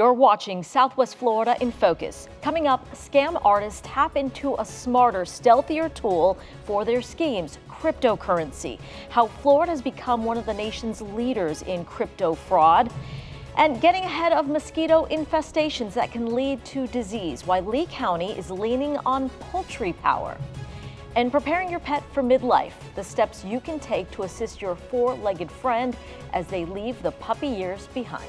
You're watching Southwest Florida in Focus. Coming up, scam artists tap into a smarter, stealthier tool for their schemes, cryptocurrency. How Florida has become one of the nation's leaders in crypto fraud. And getting ahead of mosquito infestations that can lead to disease, why Lee County is leaning on poultry power. And preparing your pet for midlife, the steps you can take to assist your four-legged friend as they leave the puppy years behind.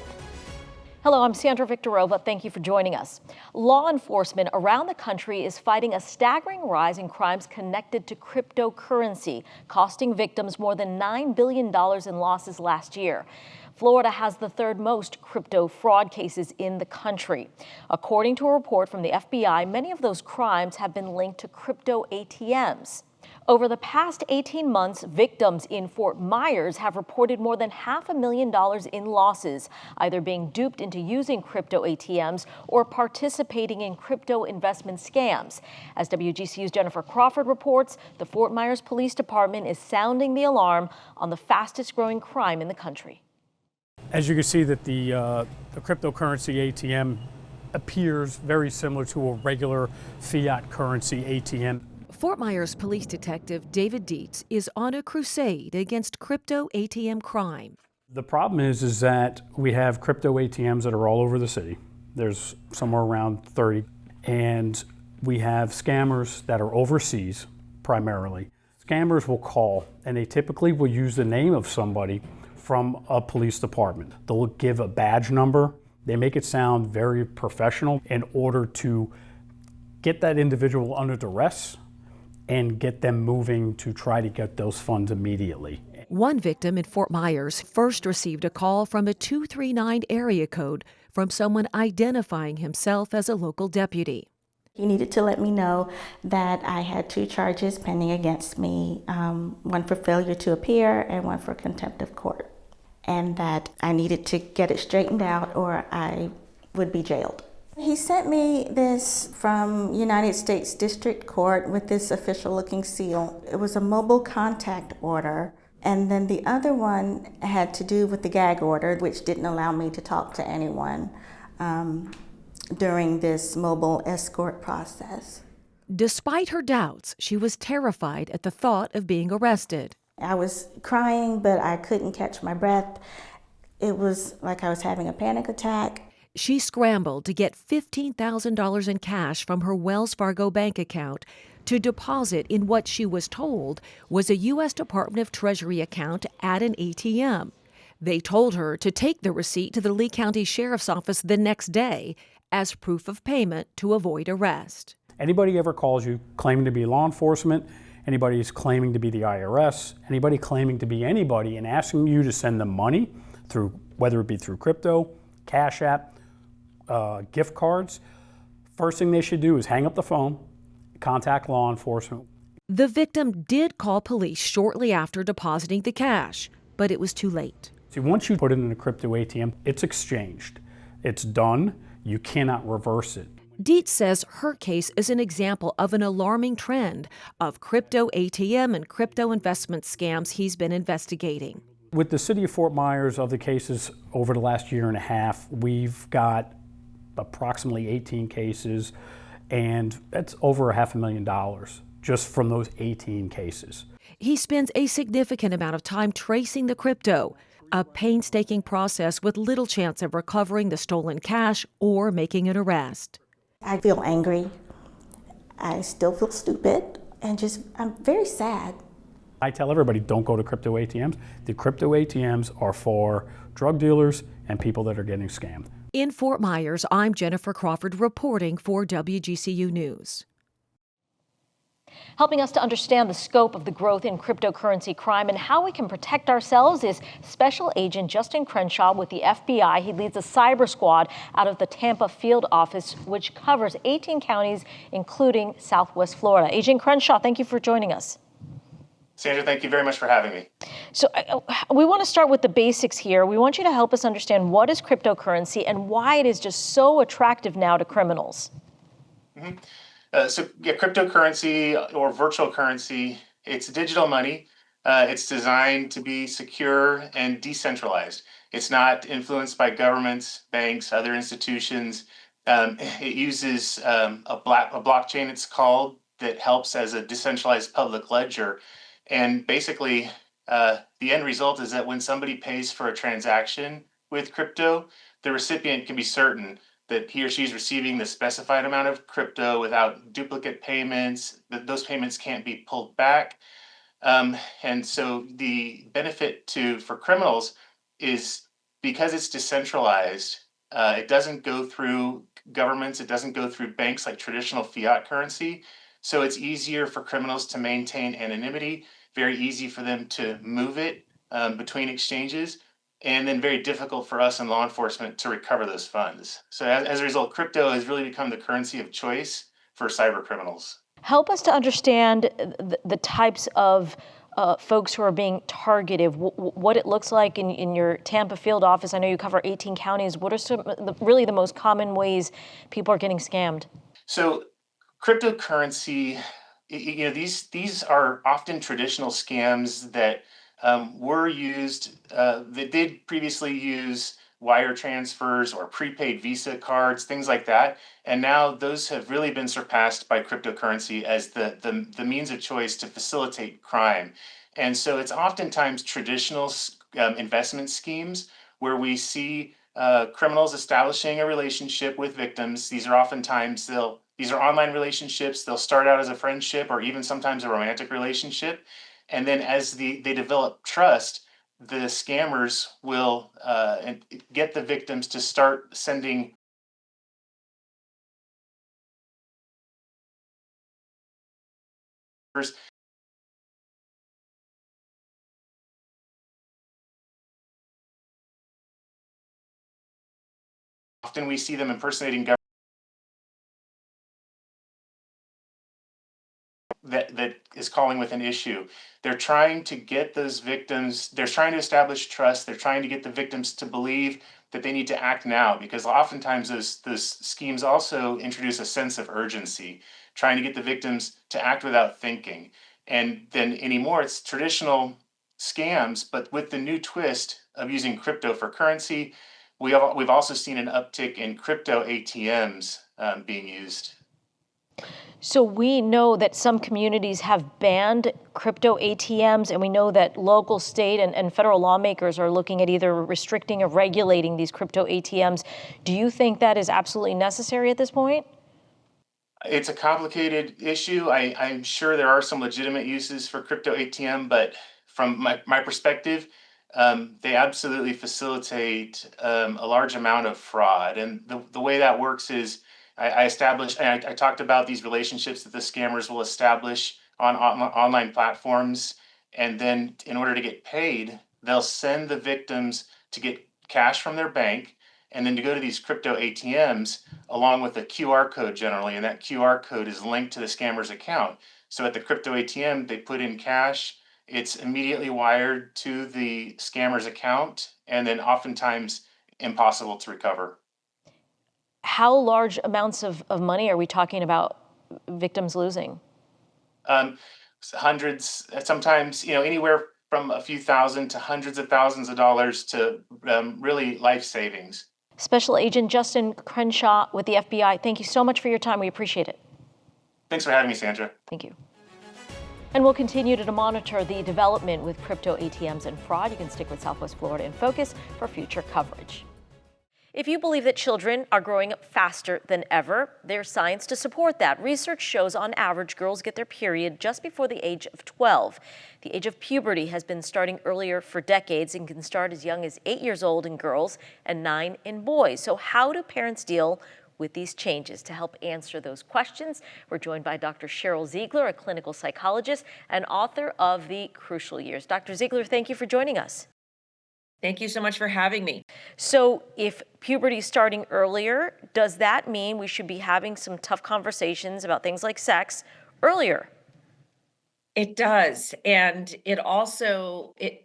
Hello, I'm Sandra Victorova. Thank you for joining us. Law enforcement around the country is fighting a staggering rise in crimes connected to cryptocurrency, costing victims more than $9 billion in losses last year. Florida has the third most crypto fraud cases in the country. According to a report from the FBI, many of those crimes have been linked to crypto ATMs. Over the past 18 months, victims in Fort Myers have reported more than $500,000 in losses, either being duped into using crypto ATMs or participating in crypto investment scams. As WGCU's Jennifer Crawford reports, the Fort Myers Police Department is sounding the alarm on the fastest growing crime in the country. As you can see that the cryptocurrency ATM appears very similar to a regular fiat currency ATM. Fort Myers Police Detective David Dietz is on a crusade against crypto ATM crime. The problem is that we have crypto ATMs that are all over the city. There's somewhere around 30. And we have scammers that are overseas primarily. Scammers will call and they typically will use the name of somebody from a police department. They'll give a badge number. They make it sound very professional in order to get that individual under duress and get them moving to try to get those funds immediately. One victim in Fort Myers first received a call from a 239 area code from someone identifying himself as a local deputy. He needed to let me know that I had 2 charges pending against me, one for failure to appear and one for contempt of court, and that I needed to get it straightened out or I would be jailed. He sent me this from United States District Court with this official looking seal. It was a mobile contact order, and then the other one had to do with the gag order, which didn't allow me to talk to anyone during this mobile escort process. Despite her doubts, she was terrified at the thought of being arrested. I was crying, but I couldn't catch my breath. It was like I was having a panic attack. She scrambled to get $15,000 in cash from her Wells Fargo bank account to deposit in what she was told was a U.S. Department of Treasury account at an ATM. They told her to take the receipt to the Lee County Sheriff's Office the next day as proof of payment to avoid arrest. Anybody ever calls you claiming to be law enforcement, anybody is claiming to be the IRS, anybody claiming to be anybody and asking you to send them money through, whether it be through crypto, Cash App, gift cards, first thing they should do is hang up the phone, contact law enforcement. The victim did call police shortly after depositing the cash, but it was too late. See, once you put it in a crypto ATM, it's exchanged. It's done. You cannot reverse it. Dietz says her case is an example of an alarming trend of crypto ATM and crypto investment scams he's been investigating. With the city of Fort Myers, of the cases over the last year and a half, we've got approximately 18 cases, and that's over $500,000 just from those 18 cases. He spends a significant amount of time tracing the crypto, a painstaking process with little chance of recovering the stolen cash or making an arrest. I feel angry. I still feel stupid, and I'm very sad. I tell everybody, don't go to crypto ATMs. The crypto ATMs are for drug dealers and people that are getting scammed. In Fort Myers, I'm Jennifer Crawford reporting for WGCU News. Helping us to understand the scope of the growth in cryptocurrency crime and how we can protect ourselves is Special Agent Justin Crenshaw with the FBI. He leads a cyber squad out of the Tampa field office, which covers 18 counties, including Southwest Florida. Agent Crenshaw, thank you for joining us. Sandra, thank you very much for having me. So we want to start with the basics here. We want you to help us understand what is cryptocurrency and why it is just so attractive now to criminals. Cryptocurrency or virtual currency, it's digital money. It's designed to be secure and decentralized. It's not influenced by governments, banks, other institutions. It uses a blockchain, it's called, that helps as a decentralized public ledger. And basically, the end result is that when somebody pays for a transaction with crypto, the recipient can be certain that he or she is receiving the specified amount of crypto without duplicate payments, that those payments can't be pulled back. And so the benefit for criminals is because it's decentralized, it doesn't go through governments, it doesn't go through banks like traditional fiat currency. So it's easier for criminals to maintain anonymity, very easy for them to move it between exchanges, and then very difficult for us in law enforcement to recover those funds. So as a result, crypto has really become the currency of choice for cyber criminals. Help us to understand the types of folks who are being targeted, what it looks like in your Tampa field office. I know you cover 18 counties. What are really the most common ways people are getting scammed? So cryptocurrency, these are often traditional scams that were used, that did previously use wire transfers or prepaid Visa cards, things like that. And now those have really been surpassed by cryptocurrency as the means of choice to facilitate crime. And so it's oftentimes traditional investment schemes where we see criminals establishing a relationship with victims. These are oftentimes these are online relationships. They'll start out as a friendship or even sometimes a romantic relationship. And then as they develop trust, the scammers will get the victims to start sending. Often we see them impersonating government that is calling with an issue. They're trying to get those victims, they're trying to establish trust, they're trying to get the victims to believe that they need to act now, because oftentimes those schemes also introduce a sense of urgency, trying to get the victims to act without thinking. And then anymore, it's traditional scams, but with the new twist of using crypto for currency, we've also seen an uptick in crypto ATMs being used. So we know that some communities have banned crypto ATMs, and we know that local, state, and federal lawmakers are looking at either restricting or regulating these crypto ATMs. Do you think that is absolutely necessary at this point? It's a complicated issue. I'm sure there are some legitimate uses for crypto ATM, but from my perspective, they absolutely facilitate a large amount of fraud. And the way that works is I talked about these relationships that the scammers will establish on online platforms. And then in order to get paid, they'll send the victims to get cash from their bank and then to go to these crypto ATMs along with a QR code generally. And that QR code is linked to the scammer's account. So at the crypto ATM, they put in cash, it's immediately wired to the scammer's account, and then oftentimes impossible to recover. How large amounts of money are we talking about victims losing? Um, Hundreds, sometimes, anywhere from a few thousand to hundreds of thousands of dollars to really life savings. Special Agent Justin Crenshaw with the FBI, thank you so much for your time. We appreciate it. Thanks for having me, Sandra. Thank you. And we'll continue to monitor the development with crypto ATMs and fraud. You can stick with Southwest Florida in Focus for future coverage. If you believe that children are growing up faster than ever, there's science to support that. Research shows on average girls get their period just before the age of 12. The age of puberty has been starting earlier for decades and can start as young as 8 years old in girls and 9 in boys. So how do parents deal with these changes? To help answer those questions, we're joined by Dr. Cheryl Ziegler, a clinical psychologist and author of The Crucial Years. Dr. Ziegler, thank you for joining us. Thank you so much for having me. So if puberty is starting earlier, does that mean we should be having some tough conversations about things like sex earlier? It does. And it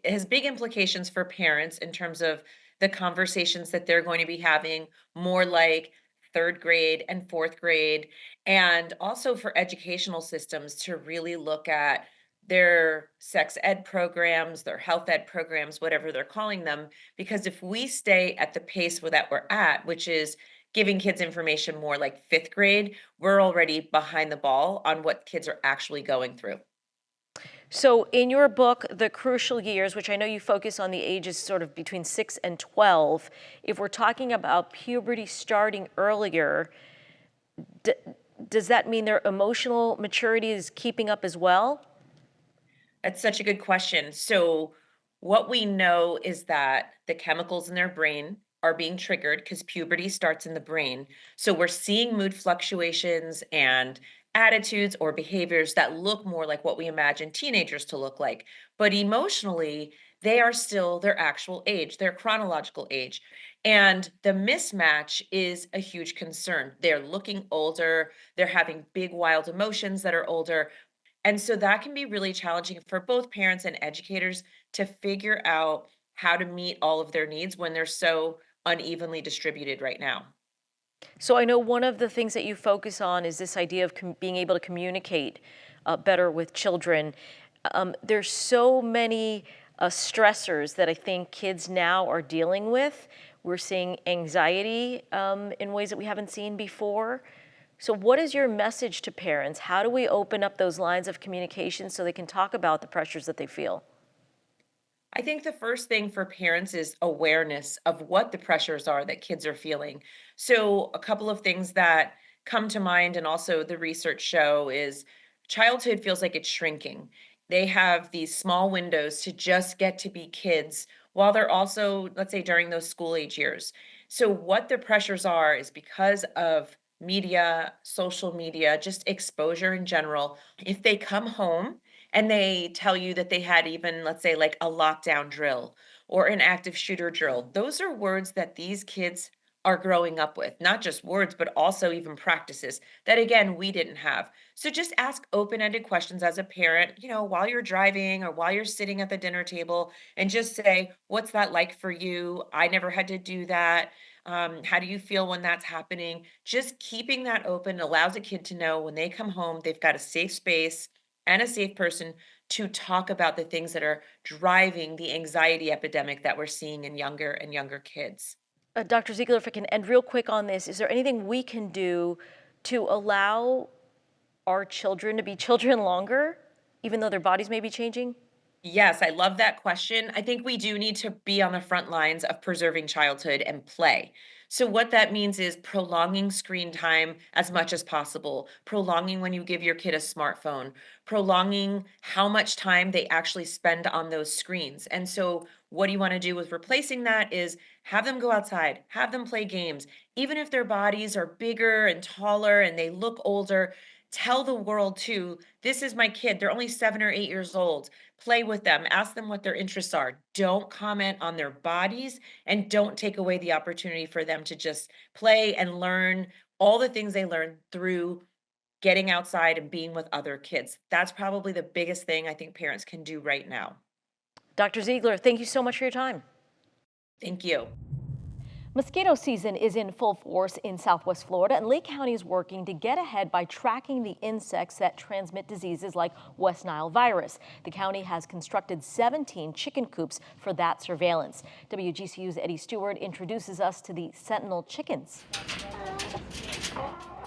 has big implications for parents in terms of the conversations that they're going to be having, more like third grade and fourth grade, and also for educational systems to really look at their sex ed programs, their health ed programs, whatever they're calling them. Because if we stay at the pace that we're at, which is giving kids information more like fifth grade, we're already behind the ball on what kids are actually going through. So in your book, The Crucial Years, which I know you focus on the ages sort of between 6 and 12, if we're talking about puberty starting earlier, does that mean their emotional maturity is keeping up as well? That's such a good question. So, what we know is that the chemicals in their brain are being triggered because puberty starts in the brain. So, we're seeing mood fluctuations and attitudes or behaviors that look more like what we imagine teenagers to look like. But emotionally, they are still their actual age, their chronological age. And the mismatch is a huge concern. They're looking older, they're having big, wild emotions that are older, and so that can be really challenging for both parents and educators to figure out how to meet all of their needs when they're so unevenly distributed right now. So I know one of the things that you focus on is this idea of being able to communicate better with children. There's so many stressors that I think kids now are dealing with. We're seeing anxiety in ways that we haven't seen before. So what is your message to parents? How do we open up those lines of communication so they can talk about the pressures that they feel? I think the first thing for parents is awareness of what the pressures are that kids are feeling. So, a couple of things that come to mind, and also the research show, is childhood feels like it's shrinking. They have these small windows to just get to be kids while they're also, let's say, during those school age years. So, what the pressures are is because of media, social media, just exposure in general. If they come home and they tell you that they had even, let's say, like a lockdown drill or an active shooter drill, those are words that these kids are growing up with, not just words, but also even practices that, again, we didn't have. So just ask open ended questions as a parent, while you're driving or while you're sitting at the dinner table, and just say, what's that like for you? I never had to do that. How do you feel when that's happening? Just keeping that open allows a kid to know when they come home, they've got a safe space and a safe person to talk about the things that are driving the anxiety epidemic that we're seeing in younger and younger kids. Dr. Ziegler, if I can end real quick on this, is there anything we can do to allow our children to be children longer, even though their bodies may be changing? Yes, I love that question. I think we do need to be on the front lines of preserving childhood and play. So, what that means is prolonging screen time as much as possible, prolonging when you give your kid a smartphone, prolonging how much time they actually spend on those screens. And so, what do you want to do with replacing that is have them go outside, have them play games. Even if their bodies are bigger and taller and they look older, tell the world too, this is my kid. They're only 7 or 8 years old. Play with them, ask them what their interests are. Don't comment on their bodies, and don't take away the opportunity for them to just play and learn all the things they learn through getting outside and being with other kids. That's probably the biggest thing I think parents can do right now. Dr. Ziegler, thank you so much for your time. Thank you. Mosquito season is in full force in Southwest Florida, and Lee County is working to get ahead by tracking the insects that transmit diseases like West Nile virus. The county has constructed 17 chicken coops for that surveillance. WGCU's Eddie Stewart introduces us to the sentinel chickens.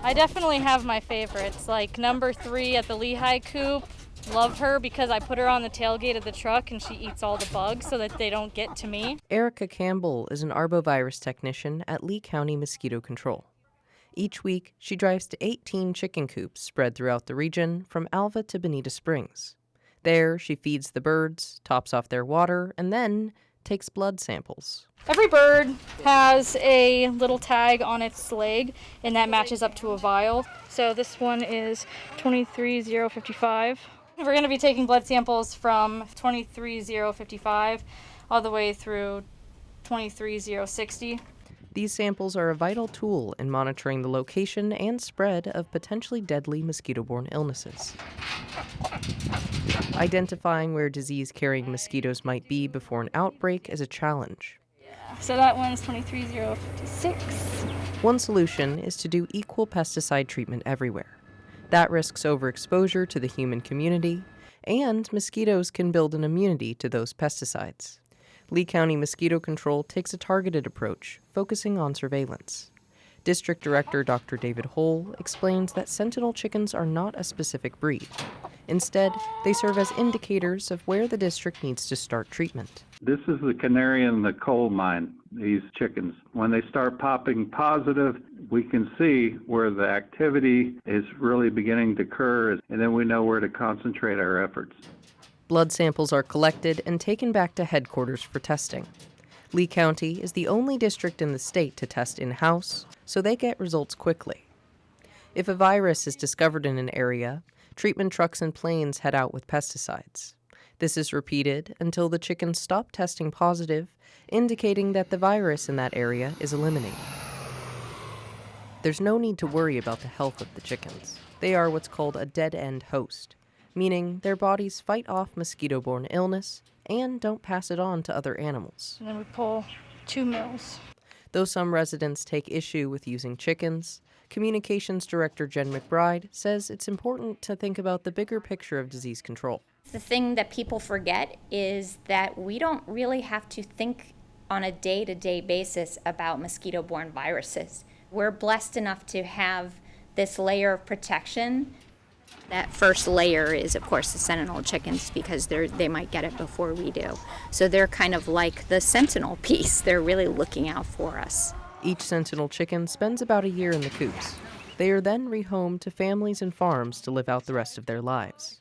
I definitely have my favorites, like number 3 at the Lehigh coop. Love her because I put her on the tailgate of the truck and she eats all the bugs so that they don't get to me. Erica Campbell is an arbovirus technician at Lee County Mosquito Control. Each week, she drives to 18 chicken coops spread throughout the region from Alva to Bonita Springs. There, she feeds the birds, tops off their water, and then takes blood samples. Every bird has a little tag on its leg, and that matches up to a vial. So this one is 23055. We're going to be taking blood samples from 23055 all the way through 23060. These samples are a vital tool in monitoring the location and spread of potentially deadly mosquito-borne illnesses. Identifying where disease-carrying mosquitoes might be before an outbreak is a challenge. So that one's 23056. One solution is to do equal pesticide treatment everywhere. That risks overexposure to the human community And mosquitoes can build an immunity to those pesticides. Lee County Mosquito Control takes a targeted approach, focusing on surveillance. District Director Dr. David Hull explains that sentinel chickens are not a specific breed. Instead, they serve as indicators of where the district needs to start treatment. This is the canary in the coal mine, these chickens. When they start popping positive, we can see where the activity is really beginning to occur, and then we know where to concentrate our efforts. Blood samples are collected and taken back to headquarters for testing. Lee County is the only district in the state to test in-house, so they get results quickly. If a virus is discovered in an area, treatment trucks and planes head out with pesticides. This is repeated until the chickens stop testing positive, indicating that the virus in that area is eliminated. There's no need to worry about the health of the chickens. They are what's called a dead-end host, meaning their bodies fight off mosquito-borne illness and don't pass it on to other animals. And then we pull 2 mils. Though some residents take issue with using chickens, Communications Director Jen McBride says it's important to think about the bigger picture of disease control. The thing that people forget is that we don't really have to think on a day-to-day basis about mosquito-borne viruses. We're blessed enough to have this layer of protection. That first layer is, of course, the sentinel chickens, because they might get it before we do. So they're kind of like the sentinel piece. They're really looking out for us. Each sentinel chicken spends about a year in the coops. They are then rehomed to families and farms to live out the rest of their lives.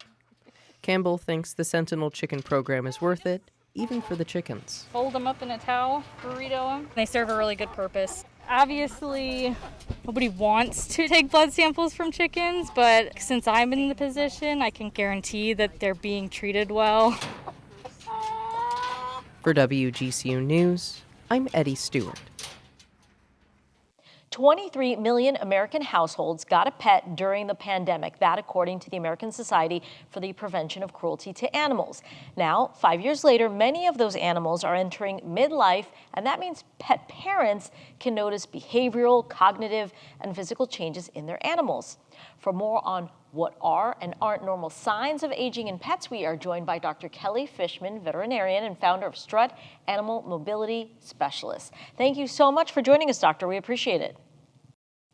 Campbell thinks the sentinel chicken program is worth it, even for the chickens. Fold them up in a towel, burrito them. They serve a really good purpose. Obviously, nobody wants to take blood samples from chickens, but since I'm in the position, I can guarantee that they're being treated well. For WGCU News, I'm Eddie Stewart. 23 million American households got a pet during the pandemic. That according to the American Society for the Prevention of Cruelty to Animals. Now, 5 years later, many of those animals are entering midlife, and that means pet parents can notice behavioral, cognitive, and physical changes in their animals. For more on what are and aren't normal signs of aging in pets, we are joined by Dr. Kelly Fishman, veterinarian and founder of Strut Animal Mobility Specialists. Thank you so much for joining us, Doctor. We appreciate it.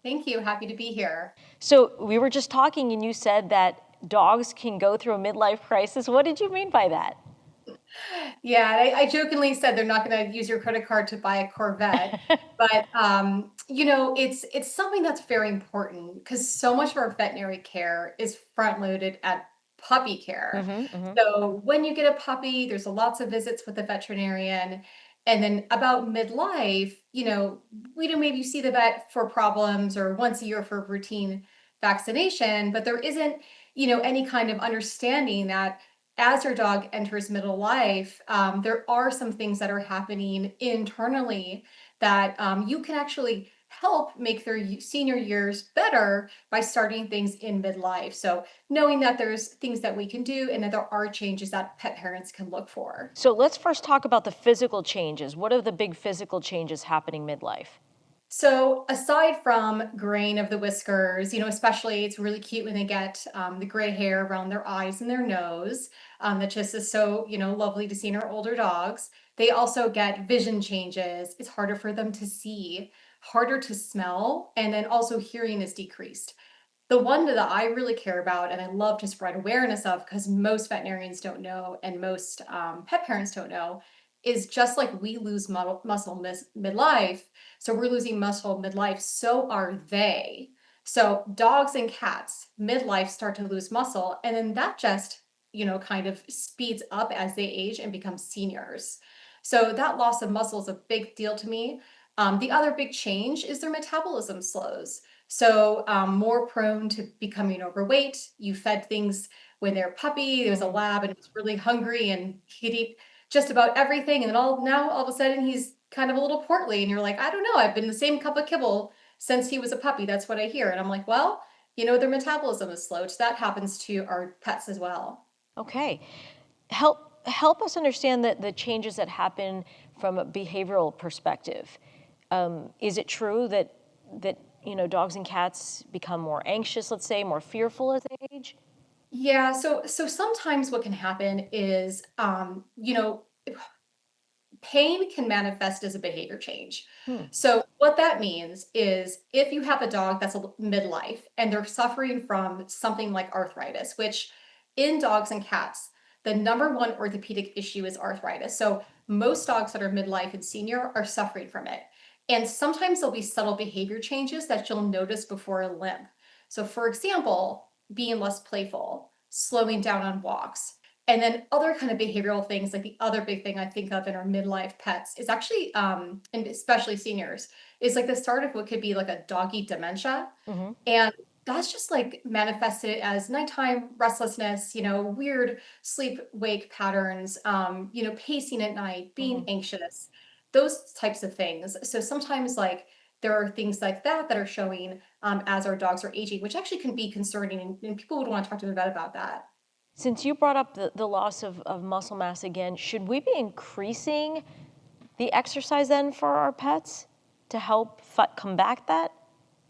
Thank you. Happy to be here. So we were just talking and you said that dogs can go through a midlife crisis. What did you mean by that? Yeah, I jokingly said they're not going to use your credit card to buy a Corvette, but it's something that's very important because so much of our veterinary care is front loaded at puppy care. So when you get a puppy, there's lots of visits with the veterinarian. And then about midlife, we don't maybe see the vet for problems or once a year for routine vaccination, but there isn't, any kind of understanding that as your dog enters middle life, there are some things that are happening internally that you can actually help make their senior years better by starting things in midlife. So knowing that there's things that we can do and that there are changes that pet parents can look for. So let's first talk about the physical changes. What are the big physical changes happening midlife? So aside from graying of the whiskers, especially it's really cute when they get the gray hair around their eyes and their nose. That just is so, lovely to see in our older dogs. They also get vision changes. It's harder for them to see, harder to smell, and then also hearing is decreased. The one that I really care about and I love to spread awareness of, because most veterinarians don't know and most pet parents don't know, is just like we lose muscle midlife, so we're losing muscle midlife, so are they. So dogs and cats midlife start to lose muscle, and then that just, kind of speeds up as they age and become seniors. So that loss of muscle is a big deal to me. The other big change is their metabolism slows. So more prone to becoming overweight. You fed things when they're a puppy, there was a lab and it was really hungry and he'd eat just about everything. And then all of a sudden he's kind of a little portly and you're like, I don't know, I've been the same cup of kibble since he was a puppy. That's what I hear. And I'm like, well, their metabolism is slow. So that happens to our pets as well. Okay. Help us understand the changes that happen from a behavioral perspective. Is it true that dogs and cats become more anxious, let's say, more fearful as they age? Yeah, so sometimes what can happen is, pain can manifest as a behavior change. Hmm. So what that means is if you have a dog that's midlife and they're suffering from something like arthritis, which in dogs and cats, the number one orthopedic issue is arthritis. So most dogs that are midlife and senior are suffering from it. And sometimes there'll be subtle behavior changes that you'll notice before a limp. So for example, being less playful, slowing down on walks, and then other kind of behavioral things, like the other big thing I think of in our midlife pets is actually, and especially seniors, is like the start of what could be like a doggy dementia. Hmm. And that's just like manifested as nighttime restlessness, weird sleep wake patterns, pacing at night, being Hmm. anxious, those types of things. So sometimes like there are things like that are showing as our dogs are aging, which actually can be concerning, and people would want to talk to the vet about that. Since you brought up the loss of muscle mass again, should we be increasing the exercise then for our pets to help combat that?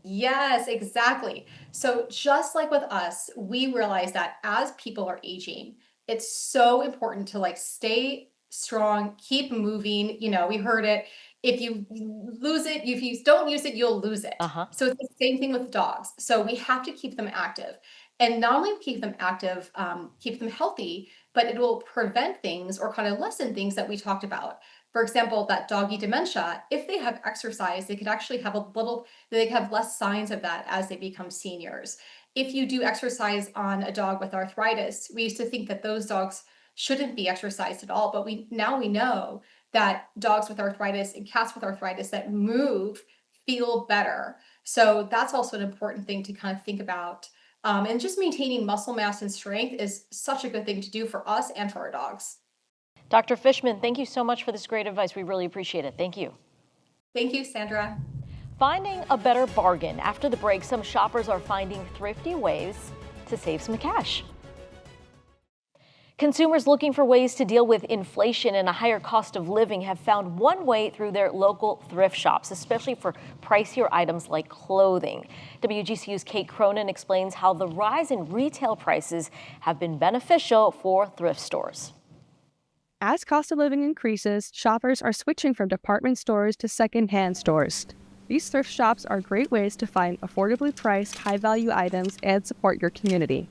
Yes, exactly. So just like with us, we realize that as people are aging, it's so important to like stay strong, keep moving. We heard it. If you lose it, if you don't use it, you'll lose it. Uh-huh. So it's the same thing with dogs. So we have to keep them active. And not only keep them active, keep them healthy, but it will prevent things or kind of lessen things that we talked about. For example, that doggy dementia, if they have exercise, they could actually have they have less signs of that as they become seniors. If you do exercise on a dog with arthritis, we used to think that those dogs shouldn't be exercised at all, but we know that dogs with arthritis and cats with arthritis that move feel better. So that's also an important thing to kind of think about. And just maintaining muscle mass and strength is such a good thing to do for us and for our dogs. Dr. Fishman, thank you so much for this great advice. We really appreciate it. Thank you. Thank you, Sandra. Finding a better bargain. After the break, some shoppers are finding thrifty ways to save some cash. Consumers looking for ways to deal with inflation and a higher cost of living have found one way through their local thrift shops, especially for pricier items like clothing. WGCU's Kate Cronin explains how the rise in retail prices have been beneficial for thrift stores. As cost of living increases, shoppers are switching from department stores to secondhand stores. These thrift shops are great ways to find affordably priced, high-value items and support your community.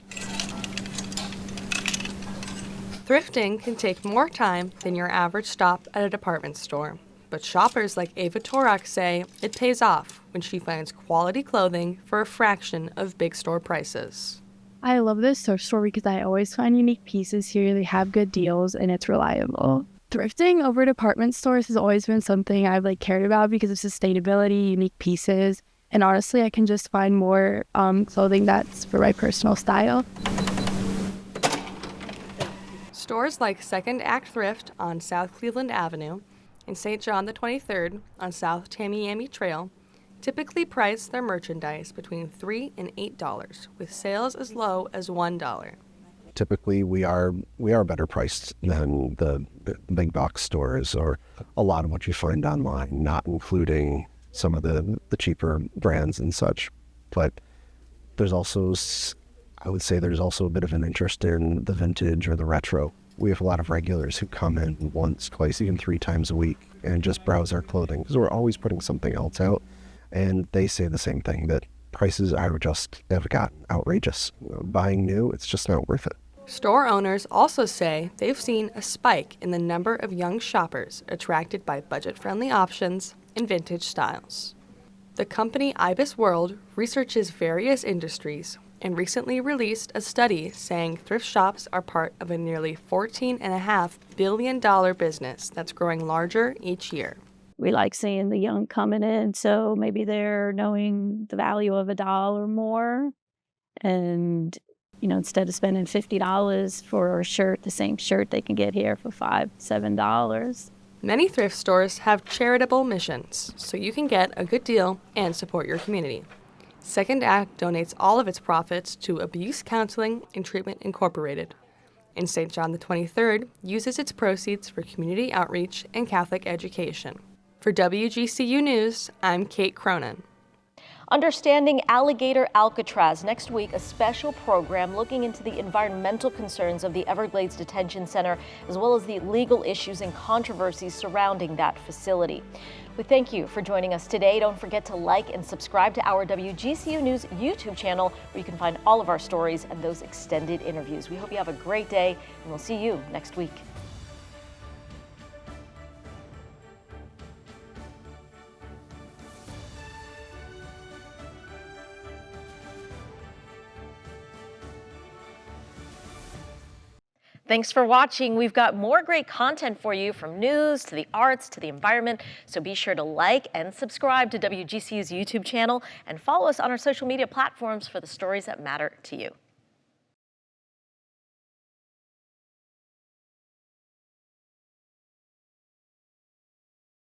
Thrifting can take more time than your average stop at a department store. But shoppers like Ava Torak say it pays off when she finds quality clothing for a fraction of big store prices. I love this thrift store because I always find unique pieces here. They have good deals and it's reliable. Thrifting over department stores has always been something I've cared about because of sustainability, unique pieces, and honestly, I can just find more clothing that's for my personal style. Stores like Second Act Thrift on South Cleveland Avenue and St. John the 23rd on South Tamiami Trail typically price their merchandise between $3 and $8, with sales as low as $1. Typically, we are better priced than the big box stores or a lot of what you find online, not including some of the cheaper brands and such. But there's also, I would say there's also a bit of an interest in the vintage or the retro. We have a lot of regulars who come in once, twice, even 3 times a week and just browse our clothing because we're always putting something else out. And they say the same thing, that prices have gotten outrageous. Buying new, it's just not worth it. Store owners also say they've seen a spike in the number of young shoppers attracted by budget-friendly options and vintage styles. The company Ibis World researches various industries and recently released a study saying thrift shops are part of a nearly $14.5 billion business that's growing larger each year. We like seeing the young coming in, so maybe they're knowing the value of $1 or more. And, instead of spending $50 for a shirt, the same shirt they can get here for $5, $7. Many thrift stores have charitable missions, so you can get a good deal and support your community. Second Act donates all of its profits to Abuse Counseling and Treatment Incorporated. And St. John the 23rd uses its proceeds for community outreach and Catholic education. For WGCU News, I'm Kate Cronin. Understanding Alligator Alcatraz. Next week, a special program looking into the environmental concerns of the Everglades Detention Center, as well as the legal issues and controversies surrounding that facility. We thank you for joining us today. Don't forget to like and subscribe to our WGCU News YouTube channel, where you can find all of our stories and those extended interviews. We hope you have a great day, and we'll see you next week. Thanks for watching. We've got more great content for you, from news to the arts to the environment. So be sure to like and subscribe to WGCU's YouTube channel and follow us on our social media platforms for the stories that matter to you.